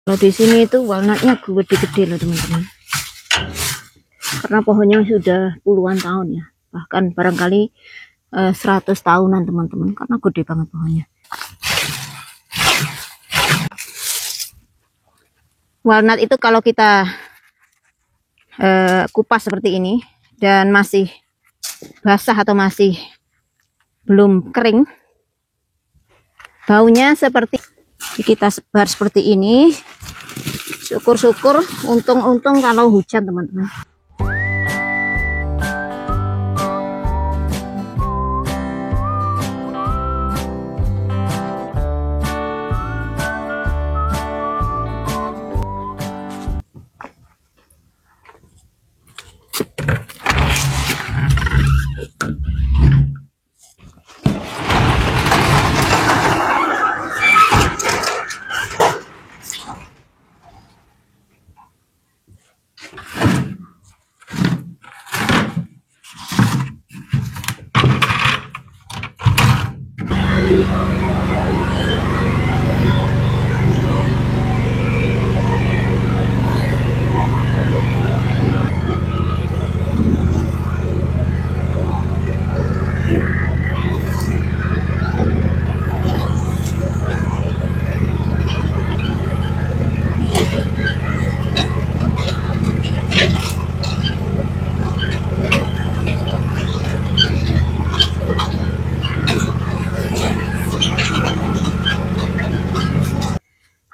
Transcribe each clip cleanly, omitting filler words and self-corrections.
Kalau di sini itu walnutnya gede-gede loh teman-teman, karena pohonnya sudah puluhan tahun ya, bahkan barangkali 100 tahunan teman-teman, karena gede banget pohonnya. Walnut itu kalau kita kupas seperti ini dan masih basah atau masih belum kering, baunya seperti kita sebar seperti ini. Syukur-syukur, untung-untung kalau hujan teman-teman.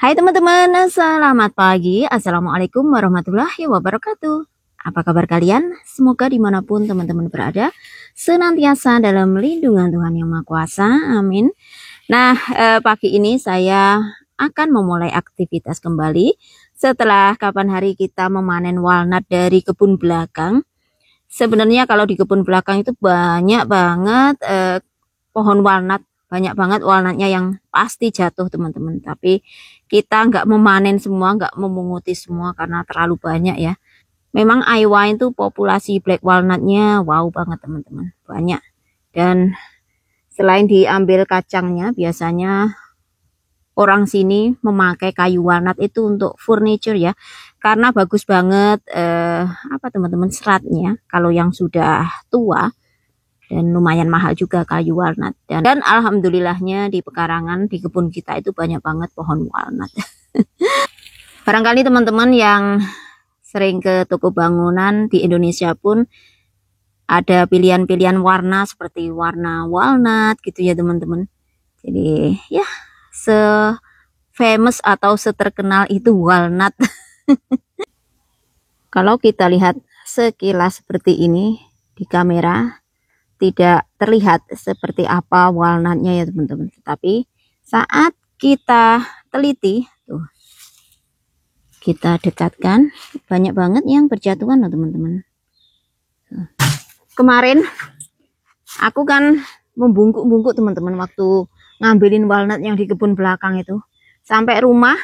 Hai teman-teman, selamat pagi. Assalamualaikum warahmatullahi wabarakatuh. Apa kabar kalian? Semoga dimanapun teman-teman berada, senantiasa dalam lindungan Tuhan Yang Maha Kuasa. Amin. Nah, pagi ini saya akan memulai aktivitas kembali setelah kapan hari kita memanen walnut dari kebun belakang. Sebenarnya kalau di kebun belakang itu banyak banget pohon walnut. Banyak banget walnutnya yang pasti jatuh teman-teman, tapi kita nggak memanen semua, nggak memunguti semua karena terlalu banyak ya. Memang Iowa itu populasi black walnutnya wow banget teman-teman, banyak. Dan selain diambil kacangnya, biasanya orang sini memakai kayu walnut itu untuk furniture ya, karena bagus banget teman-teman seratnya kalau yang sudah tua. Dan lumayan mahal juga kayu walnut. Dan alhamdulillahnya di pekarangan di kebun kita itu banyak banget pohon walnut. Barangkali teman-teman yang sering ke toko bangunan di Indonesia pun ada pilihan-pilihan warna seperti warna walnut gitu ya teman-teman. Jadi ya se-famous atau seterkenal itu walnut. Kalau kita lihat sekilas seperti ini di kamera, tidak terlihat seperti apa walnutnya ya teman-teman, tetapi saat kita teliti tuh, kita dekatkan, banyak banget yang berjatuhan loh teman-teman. Kemarin aku kan membungkuk-bungkuk teman-teman waktu ngambilin walnut yang di kebun belakang itu, sampai rumah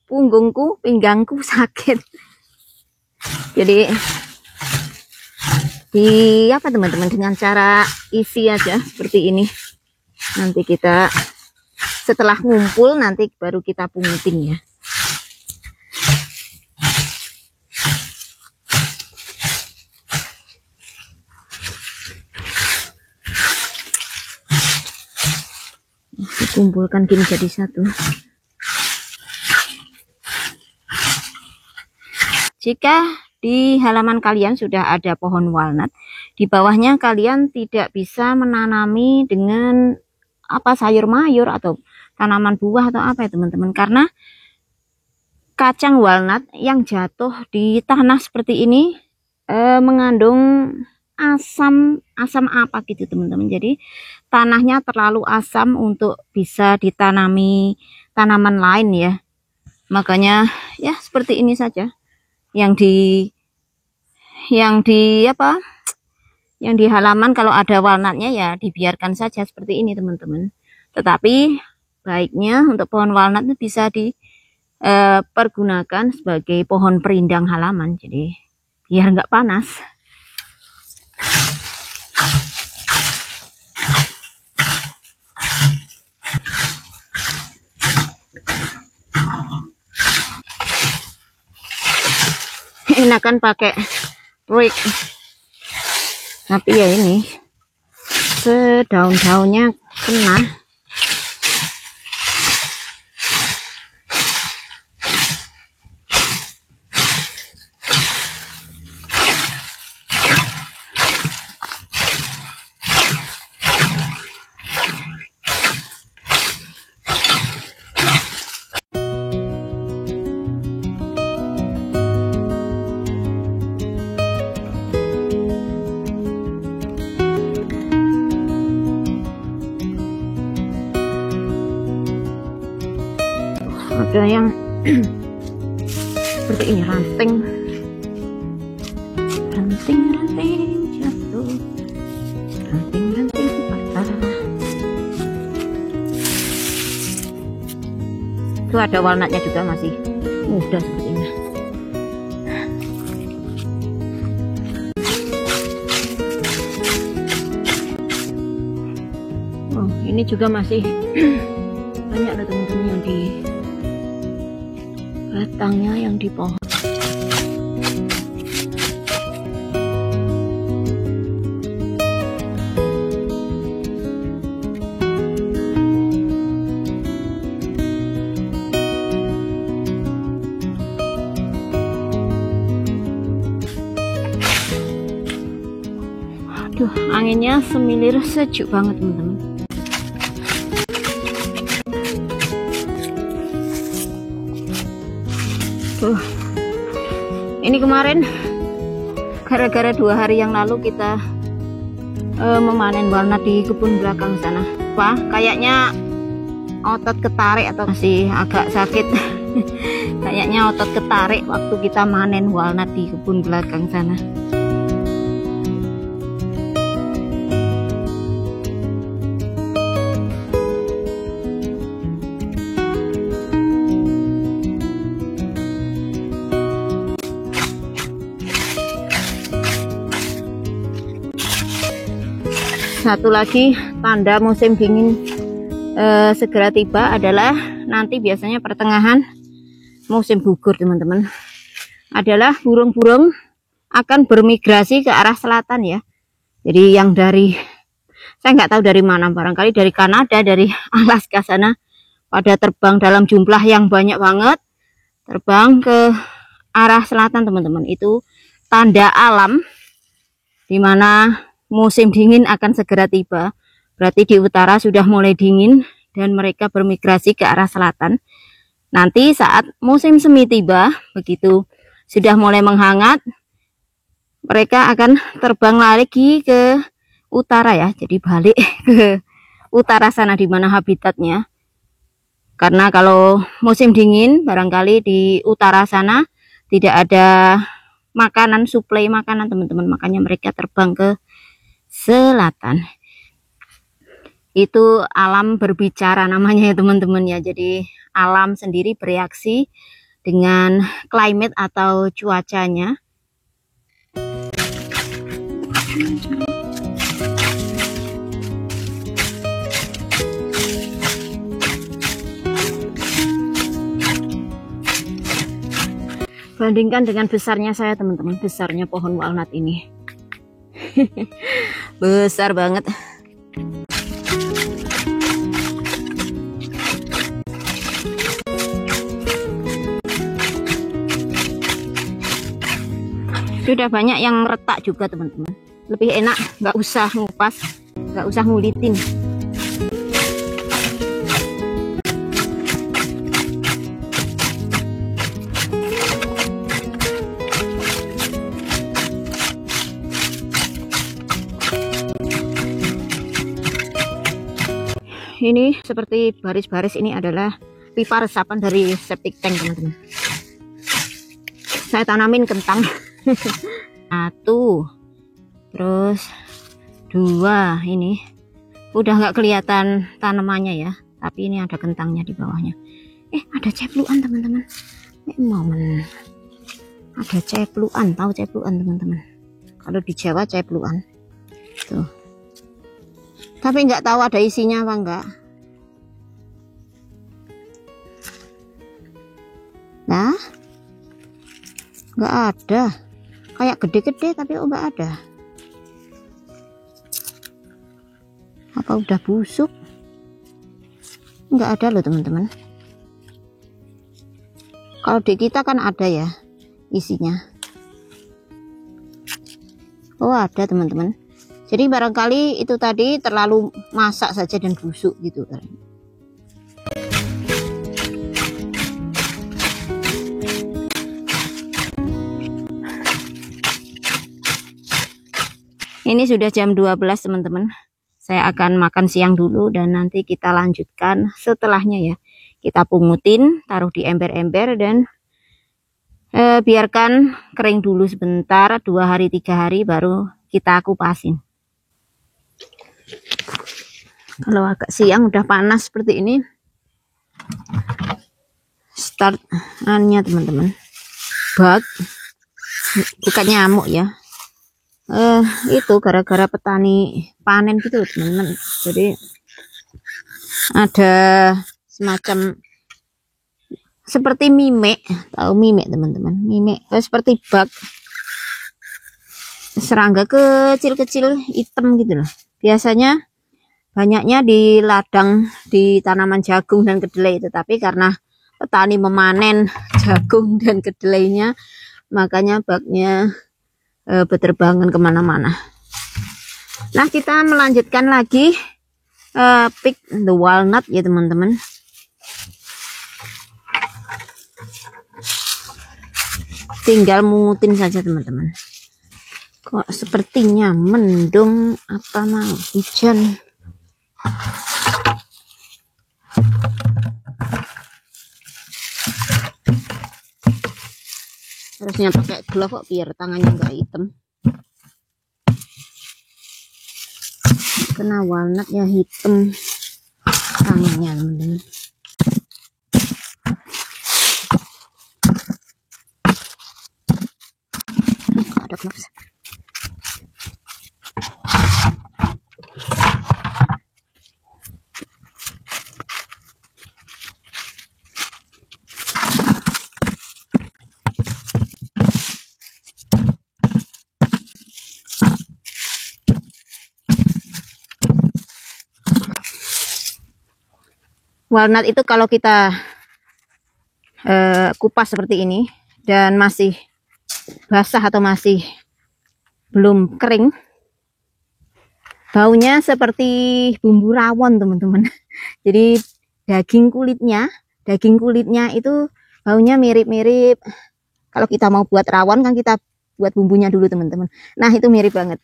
punggungku, pinggangku sakit. Jadi teman-teman, dengan cara isi aja seperti ini. Nanti kita setelah ngumpul nanti baru kita pungutin ya. Dikumpulkan gini jadi satu. Jika di halaman kalian sudah ada pohon walnut, di bawahnya kalian tidak bisa menanami dengan sayur mayur atau tanaman buah atau apa ya teman-teman, karena kacang walnut yang jatuh di tanah seperti ini mengandung asam apa gitu teman-teman. Jadi tanahnya terlalu asam untuk bisa ditanami tanaman lain ya. Makanya ya seperti ini saja. Yang di halaman kalau ada walnutnya ya dibiarkan saja seperti ini teman-teman. Tetapi baiknya untuk pohon walnut itu bisa dipergunakan sebagai pohon perindang halaman, jadi biar nggak panas. enakan pakai rig, tapi ya ini sedaun-daunnya kena. Ada yang seperti ini, ranting jatuh, ranting patah. Itu ada walnutnya juga, masih muda sepertinya. Oh, ini juga masih banyak loh teman-teman yang di batangnya, yang di pohon. Aduh, anginnya semilir, sejuk banget teman-teman. Ini kemarin gara-gara 2 hari yang lalu kita memanen walnut di kebun belakang sana. Wah, kayaknya otot ketarik atau masih agak sakit. Kayaknya otot ketarik waktu kita manen walnut di kebun belakang sana. Satu lagi tanda musim dingin segera tiba adalah nanti biasanya pertengahan musim gugur teman-teman, adalah burung-burung akan bermigrasi ke arah selatan ya. Jadi yang dari, saya nggak tahu dari mana, barangkali dari Kanada, dari Alaska sana, pada terbang dalam jumlah yang banyak banget, terbang ke arah selatan teman-teman. Itu tanda alam dimana musim dingin akan segera tiba. Berarti di utara sudah mulai dingin dan mereka bermigrasi ke arah selatan. Nanti saat musim semi tiba, begitu sudah mulai menghangat, mereka akan terbang lagi ke utara ya. Jadi balik ke utara sana di mana habitatnya. Karena kalau musim dingin barangkali di utara sana tidak ada makanan, suplai makanan teman-teman. Makanya mereka terbang ke selatan. Itu alam berbicara namanya ya teman-teman ya. Jadi alam sendiri bereaksi dengan climate atau cuacanya. Bandingkan dengan besarnya saya teman-teman, besarnya pohon walnut ini. Besar banget. Sudah banyak yang retak juga teman-teman. Lebih enak nggak usah ngupas, nggak usah ngulitin. Ini seperti baris-baris ini adalah pipa resapan dari septic tank teman-teman. Saya tanamin kentang. 1, terus 2, ini udah nggak kelihatan tanamannya ya, tapi ini ada kentangnya di bawahnya. Ada cepluan teman-teman. Momen ada cepluan, tahu cepluan teman-teman? Kalau di Jawa cepluan tuh. Tapi nggak tahu ada isinya apa enggak. Nah, nggak ada, kayak gede-gede tapi nggak ada. Apa udah busuk? Nggak ada loh teman-teman. Kalau di kita kan ada ya isinya. Oh ada teman-teman. Jadi barangkali itu tadi terlalu masak saja dan busuk gitu kan. Ini sudah jam 12 teman-teman. Saya akan makan siang dulu dan nanti kita lanjutkan setelahnya ya. Kita pungutin, taruh di ember-ember dan biarkan kering dulu sebentar, 2 hari 3 hari baru kita kupasin. Kalau agak siang udah panas seperti ini, start annya teman-teman. Bug, bukan nyamuk ya. Itu gara-gara petani panen gitu teman-teman. Jadi ada semacam seperti mime, tahu mime teman-teman? Mime seperti bug, serangga kecil-kecil hitam gitu loh. Biasanya banyaknya di ladang, di tanaman jagung dan kedelai, tetapi karena petani memanen jagung dan kedelainya, makanya bugnya berterbangan kemana-mana. Nah, kita melanjutkan lagi pick the walnut ya teman-teman. Tinggal mungutin saja teman-teman. Kok sepertinya mendung, apa mau hujan? Harusnya pakai glove kok biar tangannya nggak hitam. Kena walnut ya hitam tangannya teman-teman. Ada glove. Walnut itu kalau kita kupas seperti ini dan masih basah atau masih belum kering, baunya seperti bumbu rawon teman-teman. Jadi daging kulitnya itu baunya mirip-mirip. Kalau kita mau buat rawon kan kita buat bumbunya dulu teman-teman. Nah itu mirip banget.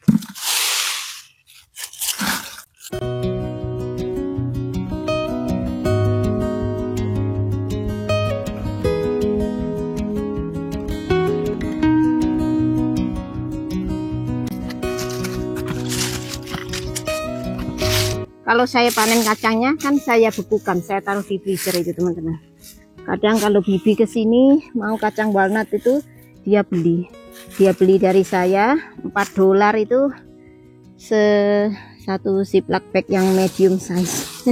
Kalau saya panen kacangnya kan saya bekukan, saya taruh di freezer itu teman-teman. Kadang kalau bibi kesini mau kacang walnut itu dia beli dari saya $4 itu satu ziplock bag yang medium size.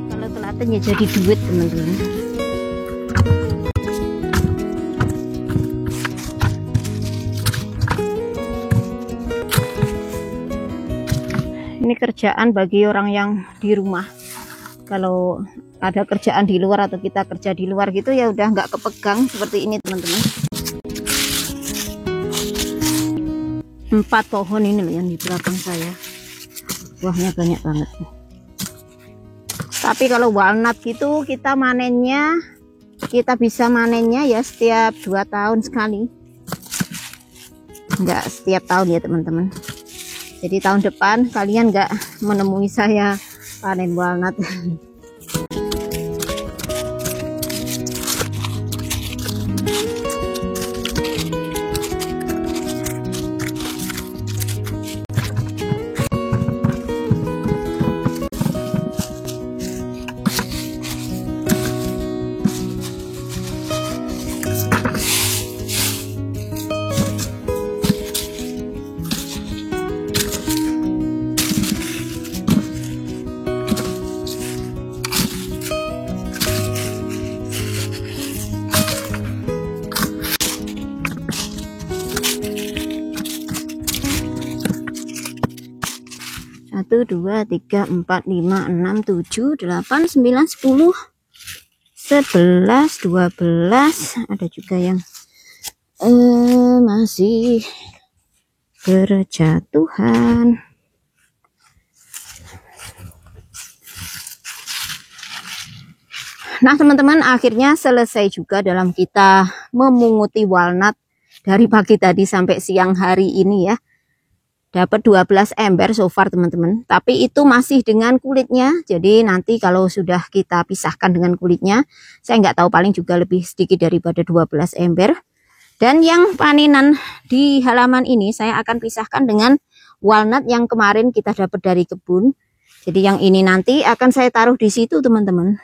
Kalau telaten ya jadi duit teman-teman. Ini kerjaan bagi orang yang di rumah. Kalau ada kerjaan di luar atau kita kerja di luar gitu ya udah nggak kepegang seperti ini teman-teman. 4 pohon ini loh yang di belakang saya. Buahnya banyak banget. Tapi kalau walnut gitu kita bisa manennya ya setiap 2 tahun sekali. Nggak setiap tahun ya teman-teman. Jadi tahun depan kalian nggak menemui saya panen walnut. 2, 3, 4, 5, 6, 7, 8, 9, 10, 11, 12. Ada juga yang masih berjatuhan. Nah teman-teman, akhirnya selesai juga dalam kita memunguti walnut dari pagi tadi sampai siang hari ini ya. Dapat 12 ember so far teman-teman, tapi itu masih dengan kulitnya. Jadi nanti kalau sudah kita pisahkan dengan kulitnya, saya nggak tahu, paling juga lebih sedikit daripada 12 ember. Dan yang panenan di halaman ini saya akan pisahkan dengan walnut yang kemarin kita dapat dari kebun. Jadi yang ini nanti akan saya taruh di situ teman-teman.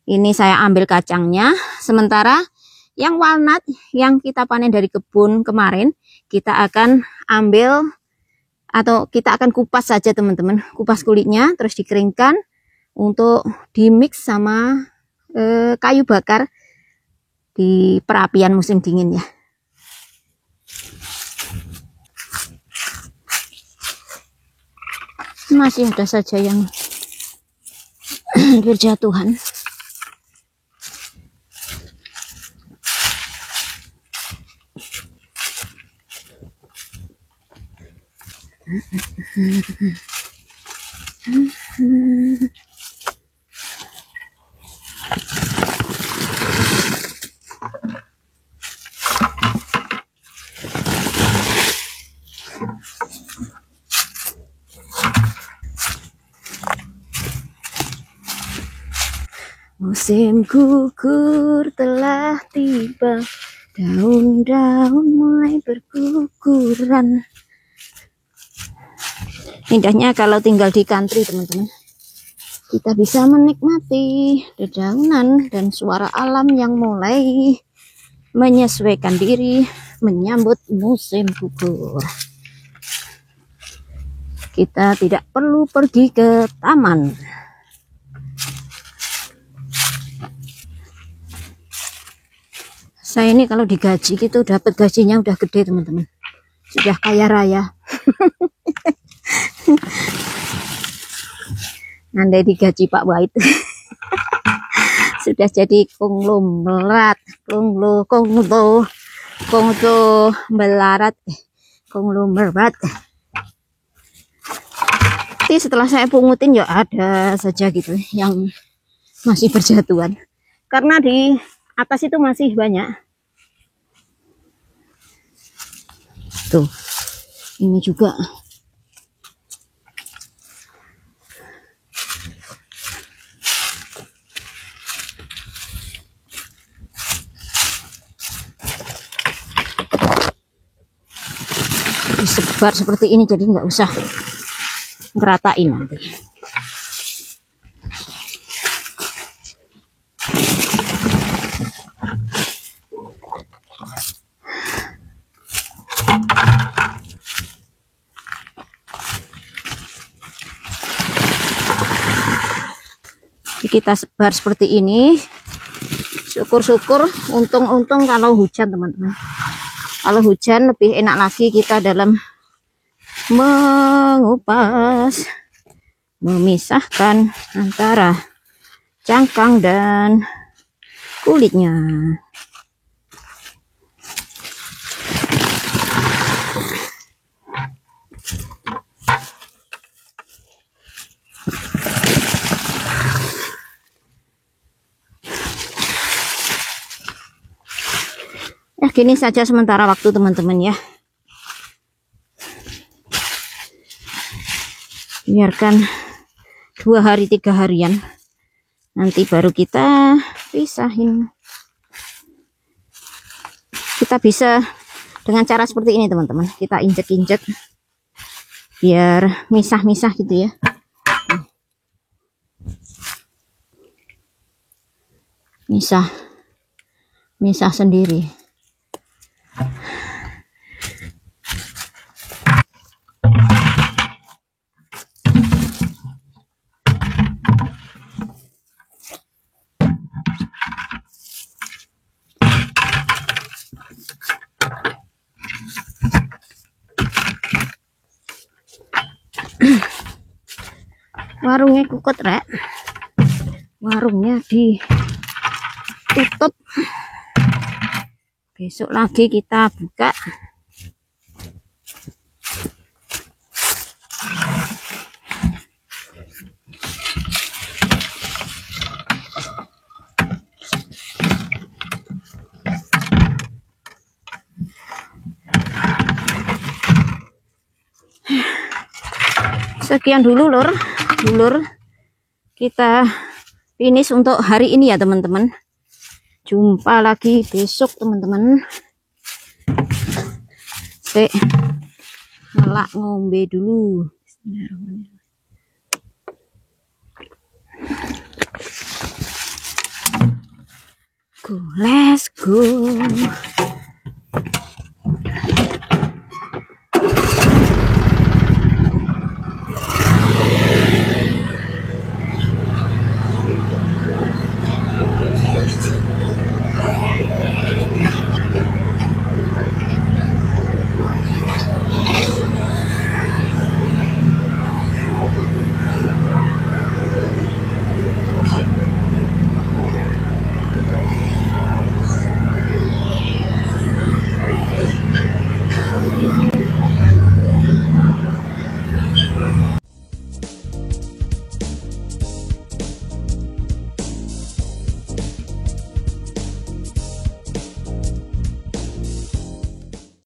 Ini saya ambil kacangnya, sementara yang walnut yang kita panen dari kebun kemarin kita akan ambil atau kita akan kupas saja teman-teman, kupas kulitnya terus dikeringkan untuk dimix sama kayu bakar di perapian musim dingin ya. Masih ada saja yang berjatuhan. Musim gugur telah tiba, daun-daun mulai berguguran. Indahnya kalau tinggal di country teman-teman, kita bisa menikmati dedaunan dan suara alam yang mulai menyesuaikan diri menyambut musim gugur. Kita tidak perlu pergi ke taman. Saya ini kalau digaji gitu dapat gajinya udah gede teman-teman, sudah kaya raya. Andai digaji Pak Wahid sudah jadi konglomerat, konglomerat. Tapi setelah saya pungutin ya ada saja gitu yang masih berjatuhan, karena di atas itu masih banyak. Tuh, ini juga. Disebar seperti ini jadi nggak usah ngeratain nanti. Kita sebar seperti ini, syukur-syukur, untung-untung kalau hujan teman-teman. Kalau hujan lebih enak lagi kita dalam mengupas, memisahkan antara cangkang dan kulitnya. Ya gini saja sementara waktu teman-teman ya. Biarkan 2 hari 3 harian, nanti baru kita pisahin. Kita bisa dengan cara seperti ini teman-teman, kita injek-injek biar misah-misah gitu ya. Misah sendiri. warungnya kukut rek, warungnya ditutup, besok lagi kita buka. Sekian dulu lur kita finish untuk hari ini ya teman-teman. Jumpa lagi besok teman-teman. Sik ngelak ngombe dulu. Go, let's go.